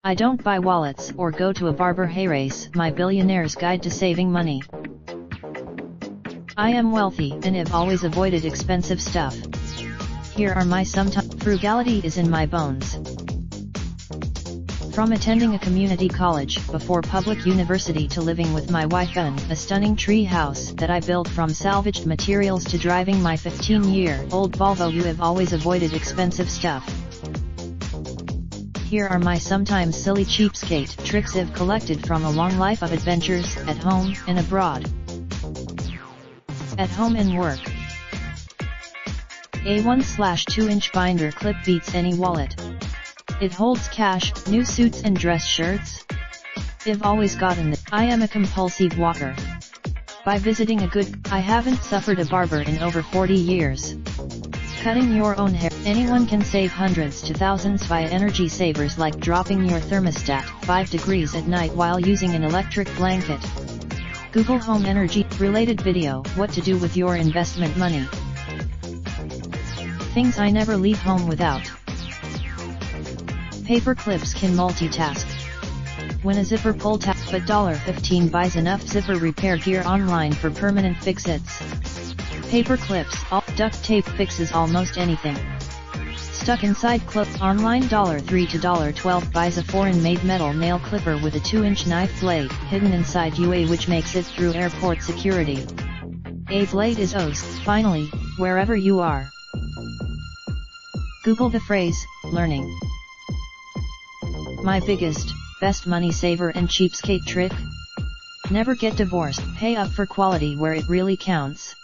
I don't buy wallets or go to a barber hayrase. My billionaire's guide to saving money. I am wealthy and have always avoided expensive stuff. Here are my sometimes. Frugality is in my bones. From attending a community college before public university to living with my wife in a stunning tree house that I built from salvaged materials to driving my 15-year-old Volvo, you have always avoided expensive stuff. Here are my sometimes silly cheapskate tricks I've collected from a long life of adventures at home and abroad. At home and work. A 1/2-inch binder clip beats any wallet. It holds cash, new suits and dress shirts. I've always gotten the. I am a compulsive walker. By visiting a good, I haven't suffered a barber in over 40 years. Cutting your own hair. Anyone can save hundreds to thousands via energy savers like dropping your thermostat 5 degrees at night while using an electric blanket. Google home energy related video, what to do with your investment money. Things I never leave home without. Paper clips can multitask. When a zipper pull tab, but $15 buys enough zipper repair gear online for permanent fix-its. Paper clips, duct tape fixes almost anything. Stuck inside clothes online, $3 to $12 buys a foreign-made metal nail clipper with a 2-inch knife blade hidden inside UA, which makes it through airport security. A blade is O's. Finally, wherever you are. Google the phrase, learning. My biggest, best money saver and cheapskate trick? Never get divorced. Pay up for quality where it really counts.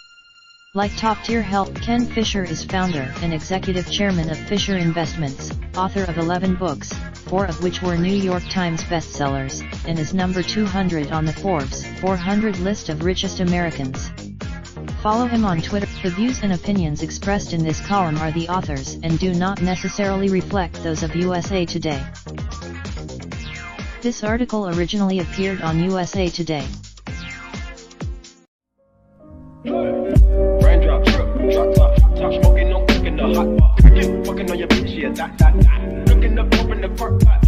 Like top-tier help, Ken Fisher is founder and executive chairman of Fisher Investments, author of 11 books, 4 of which were New York Times bestsellers, and is number 200 on the Forbes 400 list of richest Americans. Follow him on Twitter. The views and opinions expressed in this column are the author's and do not necessarily reflect those of USA Today. This article originally appeared on USA Today. Raindrop, drop top smoking, no cooking the hot pot. Fucking on your bitch, yeah, that. Looking up, open the park pot.